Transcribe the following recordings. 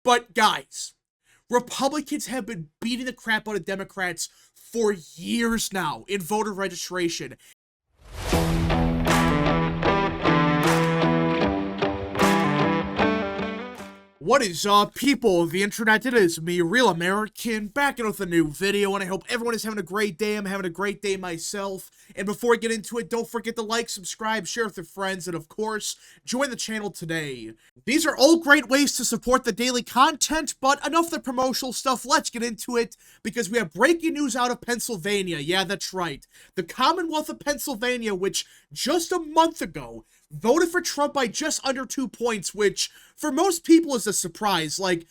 But guys, Republicans have been beating the crap out of Democrats for years now in voter registration. What is up, people of the internet? It is me, Real American, back in with a new video, and I hope everyone is having a great day. I'm having a great day myself. And before I get into it, don't forget to like, subscribe, share with your friends, and of course, join the channel today. These are all great ways to support the daily content, but enough of the promotional stuff. Let's get into it, because we have breaking news out of Pennsylvania. Yeah, that's right. The Commonwealth of Pennsylvania, which just a month ago voted for Trump by just under 2 points, which for most people is a surprise. Like,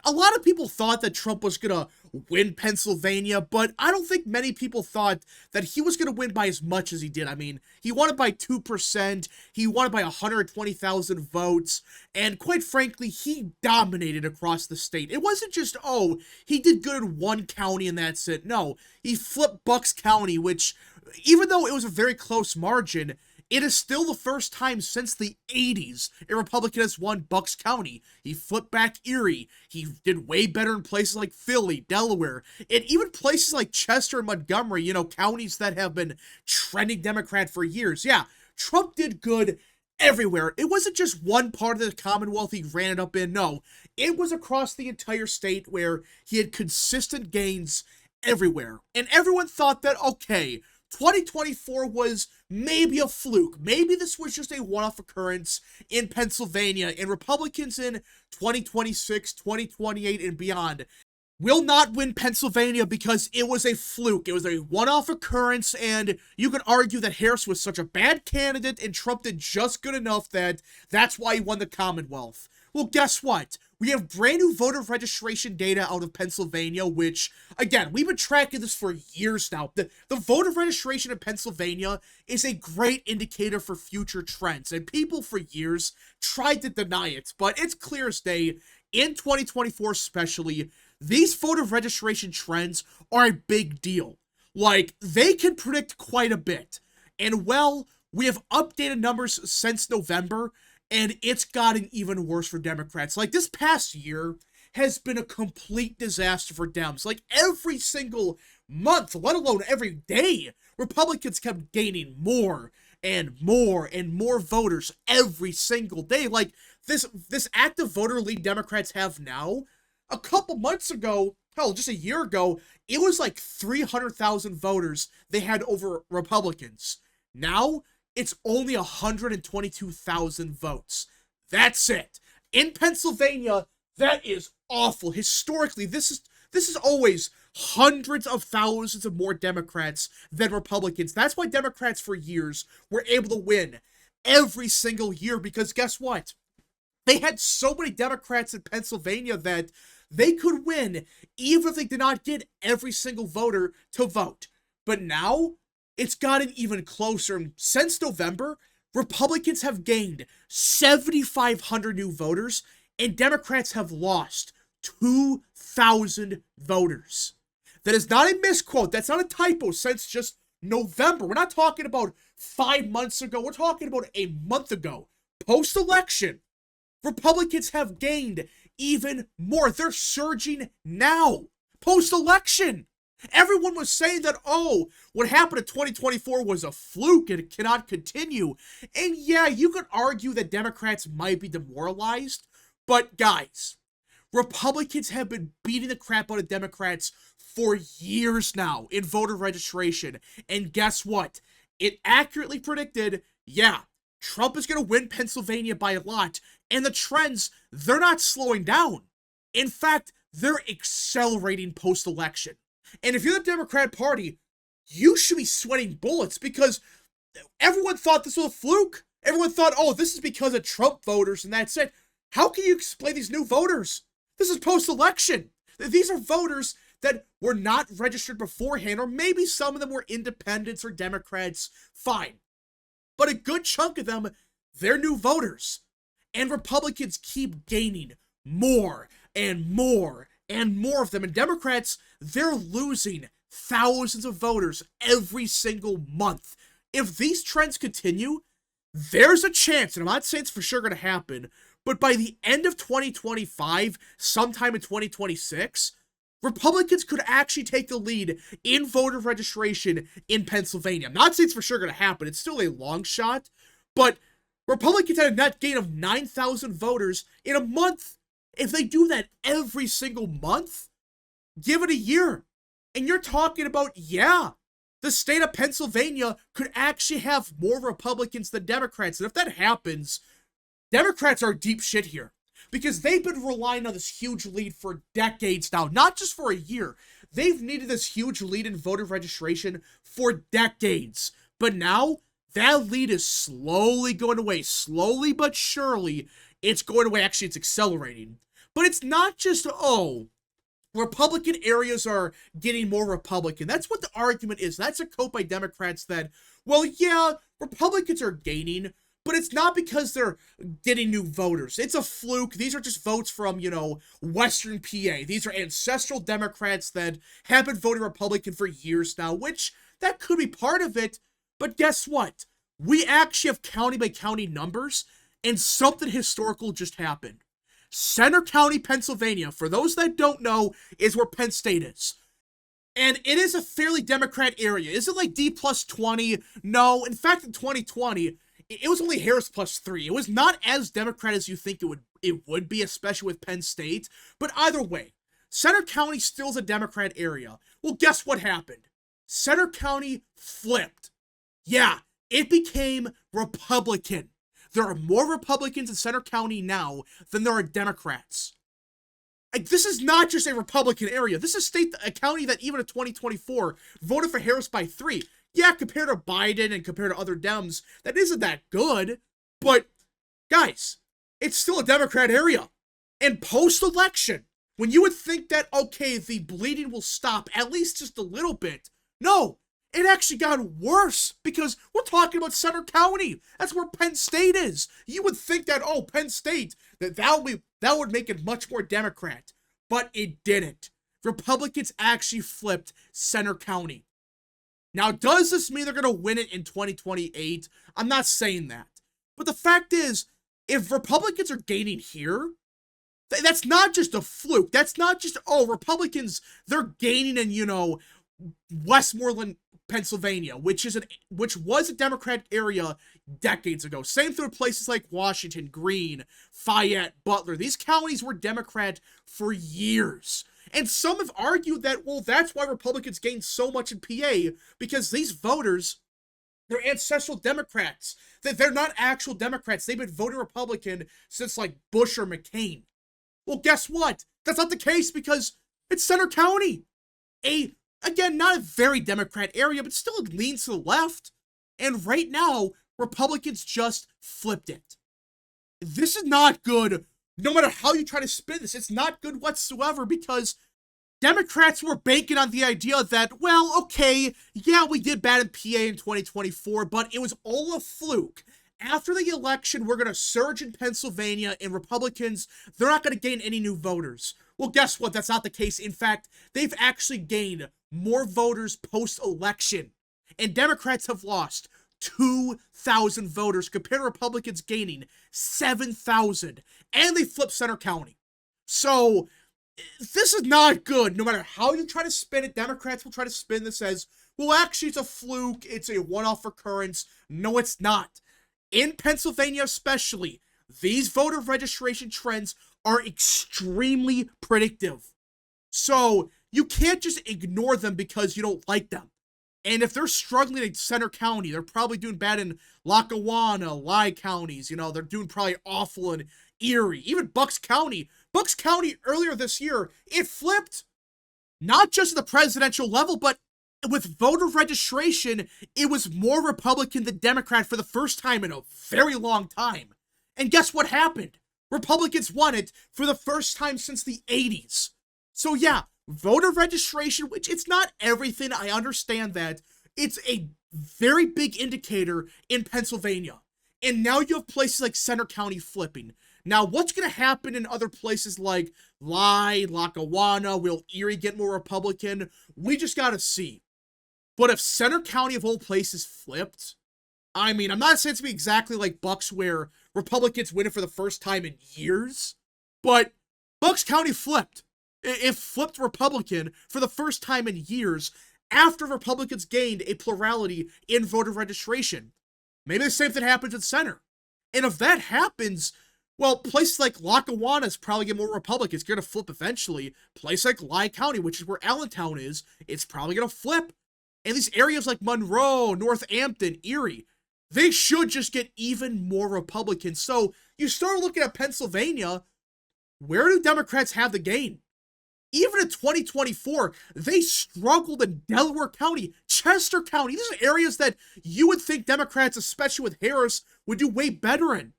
a lot of people thought that Trump was gonna win Pennsylvania, but I don't think many people thought that he was gonna win by as much as he did. I mean, he won it by 2%, he won it by 120,000 votes, and quite frankly, he dominated across the state. It wasn't just, oh, he did good in one county and that's it. No, he flipped Bucks County, which, even though it was a very close margin, it is still the first time since the 80s a Republican has won Bucks County. He flipped back Erie. He did way better in places like Philly, Delaware, and even places like Chester and Montgomery, you know, counties that have been trending Democrat for years. Yeah, Trump did good everywhere. It wasn't just one part of the Commonwealth he ran it up in. No, it was across the entire state where he had consistent gains everywhere. And everyone thought that, okay, 2024 was maybe a fluke. Maybe this was just a one-off occurrence in Pennsylvania, and Republicans in 2026, 2028, and beyond will not win Pennsylvania because it was a fluke. It was a one-off occurrence, and you could argue that Harris was such a bad candidate and Trump did just good enough that that's why he won the Commonwealth. Well, guess what? We have brand new voter registration data out of Pennsylvania, which, again, we've been tracking this for years now. The voter registration in Pennsylvania is a great indicator for future trends, and people for years tried to deny it, but it's clear as day, in 2024 especially, these voter registration trends are a big deal. Like, they can predict quite a bit. And, well, we have updated numbers since November, and it's gotten even worse for Democrats. Like, this past year has been a complete disaster for Dems. Like, every single month, let alone every day, Republicans kept gaining more and more and more voters every single day. Like, this active voter lead Democrats have now, a couple months ago, hell, just a year ago, it was like 300,000 voters they had over Republicans. Now, it's only 122,000 votes. That's it. In Pennsylvania, that is awful. Historically, this is always hundreds of thousands of more Democrats than Republicans. That's why Democrats for years were able to win every single year, because guess what? They had so many Democrats in Pennsylvania that they could win even if they did not get every single voter to vote. But now, it's gotten even closer. Since November, Republicans have gained 7,500 new voters, and Democrats have lost 2,000 voters. That is not a misquote. That's not a typo. Since just November. We're not talking about 5 months ago. We're talking about a month ago. Post-election, Republicans have gained even more. They're surging now. Post-election. Everyone was saying that, oh, what happened in 2024 was a fluke and it cannot continue. And yeah, you could argue that Democrats might be demoralized, but guys, Republicans have been beating the crap out of Democrats for years now in voter registration. And guess what? It accurately predicted, yeah, Trump is going to win Pennsylvania by a lot, and the trends, they're not slowing down. In fact, they're accelerating post-election. And if you're the Democrat Party, you should be sweating bullets, because everyone thought this was a fluke. Everyone thought, oh, this is because of Trump voters and that's it. How can you explain these new voters? This is post-election. These are voters that were not registered beforehand, or maybe some of them were independents or Democrats. Fine. But a good chunk of them, they're new voters. And Republicans keep gaining more and more and more of them. And Democrats, they're losing thousands of voters every single month. If these trends continue, there's a chance, and I'm not saying it's for sure going to happen, But by the end of 2025, sometime in 2026, Republicans could actually take the lead in voter registration in Pennsylvania. I'm not saying it's for sure going to happen. It's still a long shot. But Republicans had a net gain of 9,000 voters in a month. If they do that every single month, give it a year. And you're talking about, yeah, the state of Pennsylvania could actually have more Republicans than Democrats. And if that happens, Democrats are deep shit here. Because they've been relying on this huge lead for decades now, not just for a year. They've needed this huge lead in voter registration for decades. But now, that lead is slowly going away. Slowly but surely, it's going away. Actually, it's accelerating. But it's not just, oh, Republican areas are getting more Republican. That's what the argument is. That's a quote by Democrats that, well, yeah, Republicans are gaining, but it's not because they're getting new voters. It's a fluke. These are just votes from, Western PA. These are ancestral Democrats that have been voting Republican for years now, which that could be part of it. But guess what? We actually have county by county numbers, and something historical just happened. Center County, Pennsylvania, for those that don't know, is where Penn State is. And it is a fairly Democrat area. Is it like D plus 20? No. In fact, in 2020, it was only Harris plus 3. It was not as Democrat as you think it would be, especially with Penn State. But either way, Center County still is a Democrat area. Well, guess what happened? Center County flipped. Yeah, it became Republican. There are more Republicans in Center County now than there are Democrats. This is not just a Republican area. This is a county that even in 2024 voted for Harris by 3. Yeah, compared to Biden and compared to other Dems, that isn't that good. But, guys, it's still a Democrat area. And post-election, when you would think that, okay, the bleeding will stop, at least just a little bit, no, it actually got worse because we're talking about Center County. That's where Penn State is. You would think that, oh, Penn State, that would make it much more Democrat. But it didn't. Republicans actually flipped Center County. Now, does this mean they're going to win it in 2028? I'm not saying that. But the fact is, if Republicans are gaining here, that's not just a fluke. That's not just, oh, Republicans, they're gaining in, Westmoreland, Pennsylvania, which was a Democrat area decades ago. Same through places like Washington, Greene, Fayette, Butler. These counties were Democrat for years. And some have argued that, well, that's why Republicans gained so much in PA, because these voters, they're ancestral Democrats. They're not actual Democrats. They've been voting Republican since, like, Bush or McCain. Well, guess what? That's not the case because it's Center County. Again, not a very Democrat area, but still it leans to the left. And right now, Republicans just flipped it. This is not good. No matter how you try to spin this, it's not good whatsoever because Democrats were banking on the idea that, well, okay, yeah, we did bad in PA in 2024, but it was all a fluke. After the election, we're going to surge in Pennsylvania, and Republicans, they're not going to gain any new voters. Well, guess what? That's not the case. In fact, they've actually gained more voters post-election, and Democrats have lost 2,000 voters compared to Republicans gaining 7,000, and they flipped Center County. So, this is not good. No matter how you try to spin it, Democrats will try to spin this as, well, actually, it's a fluke, it's a one-off occurrence. No, it's not. In Pennsylvania especially, these voter registration trends are extremely predictive. So, you can't just ignore them because you don't like them. And if they're struggling in Center County, they're probably doing bad in Lackawanna, Lye counties. They're doing probably awful in Erie, even Bucks County. Bucks County earlier this year, it flipped. Not just at the presidential level, but with voter registration, it was more Republican than Democrat for the first time in a very long time. And guess what happened? Republicans won it for the first time since the 80s. So yeah, voter registration, which it's not everything, I understand that. It's a very big indicator in Pennsylvania. And now you have places like Center County flipping. Now, what's going to happen in other places like Lye, Lackawanna? Will Erie get more Republican? We just got to see. But if Center County of all places flipped, I mean, I'm not saying it's to be exactly like Bucks where Republicans win it for the first time in years, but Bucks County flipped. It flipped Republican for the first time in years after Republicans gained a plurality in voter registration. Maybe the same thing happens in Center. And if that happens, well, places like Lackawanna is probably get more Republicans. It's going to flip eventually. Place like Lye County, which is where Allentown is, it's probably going to flip. And these areas like Monroe, Northampton, Erie, they should just get even more Republicans. So you start looking at Pennsylvania, where do Democrats have the gain? Even in 2024, they struggled in Delaware County, Chester County. These are areas that you would think Democrats, especially with Harris, would do way better in.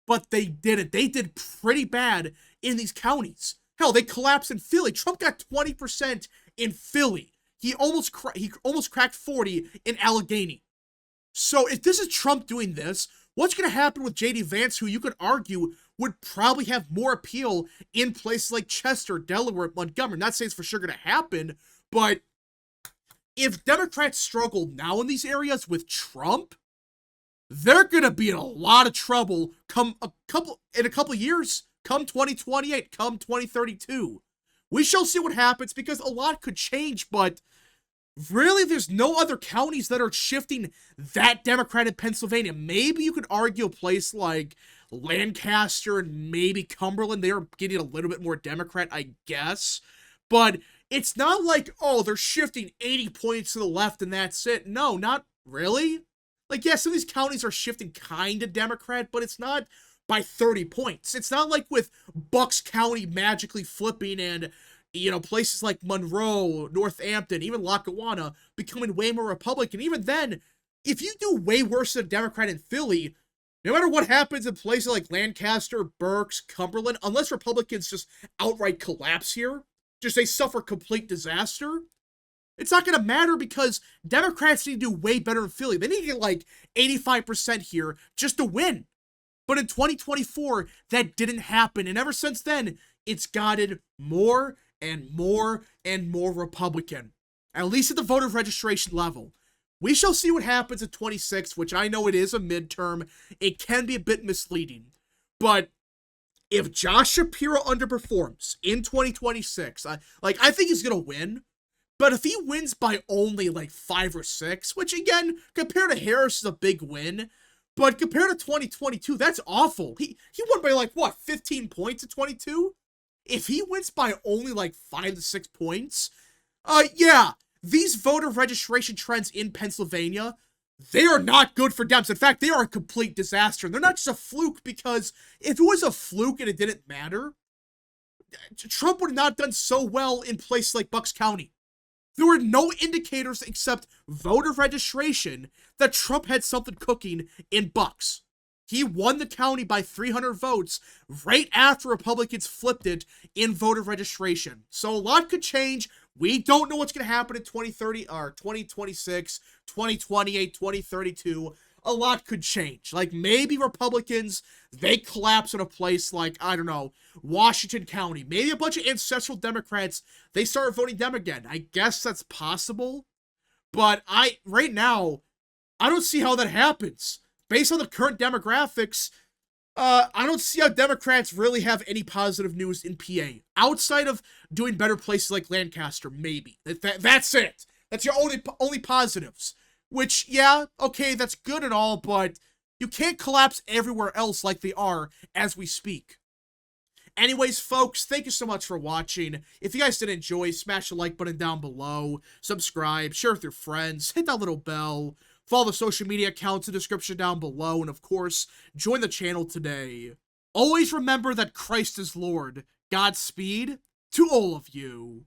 But they didn't. They did pretty bad in these counties. Hell, they collapsed in Philly. Trump got 20% in Philly. He almost cracked 40 in Allegheny. So if this is Trump doing this, what's going to happen with J.D. Vance, who you could argue would probably have more appeal in places like Chester, Delaware, Montgomery? Not saying it's for sure going to happen, but if Democrats struggle now in these areas with Trump, they're going to be in a lot of trouble in a couple years, come 2028, come 2032. We shall see what happens because a lot could change, but really there's no other counties that are shifting that Democrat in Pennsylvania. Maybe you could argue a place like Lancaster and maybe Cumberland, they're getting a little bit more Democrat, I guess. But it's not like, oh, they're shifting 80 points to the left and that's it. No, not really. Like, yeah, some of these counties are shifting kind of Democrat, but it's not by 30 points. It's not like with Bucks County magically flipping and, you know, places like Monroe, Northampton, even Lackawanna becoming way more Republican. Even then, if you do way worse than a Democrat in Philly, no matter what happens in places like Lancaster, Berks, Cumberland, unless Republicans just outright collapse here, just they suffer complete disaster, it's not going to matter because Democrats need to do way better in Philly. They need to get like 85% here just to win. But in 2024, that didn't happen. And ever since then, it's gotten more and more and more Republican, at least at the voter registration level. We shall see what happens in 26, which I know it is a midterm. It can be a bit misleading. But if Josh Shapiro underperforms in 2026, I think he's going to win. But if he wins by only like 5 or 6, which again, compared to Harris is a big win, but compared to 2022, that's awful. He won by like, what, 15 points in 22? If he wins by only like 5 to 6 points, yeah, these voter registration trends in Pennsylvania, they are not good for Dems. In fact, they are a complete disaster. They're not just a fluke because if it was a fluke and it didn't matter, Trump would have not done so well in places like Bucks County. There were no indicators except voter registration that Trump had something cooking in Bucks. He won the county by 300 votes right after Republicans flipped it in voter registration. So a lot could change. We don't know what's going to happen in 2030 or 2026, 2028, 2032. A lot could change. Like maybe Republicans, they collapse in a place like, I don't know, Washington County. Maybe a bunch of ancestral Democrats, they start voting them again. I guess that's possible. But right now, I don't see how that happens. Based on the current demographics, I don't see how Democrats really have any positive news in PA. Outside of doing better places like Lancaster, maybe. That's it. That's your only positives. Which, yeah, okay, that's good and all, but you can't collapse everywhere else like they are as we speak. Anyways, folks, thank you so much for watching. If you guys did enjoy, smash the like button down below, subscribe, share with your friends, hit that little bell, follow the social media accounts in the description down below, and of course, join the channel today. Always remember that Christ is Lord. Godspeed to all of you.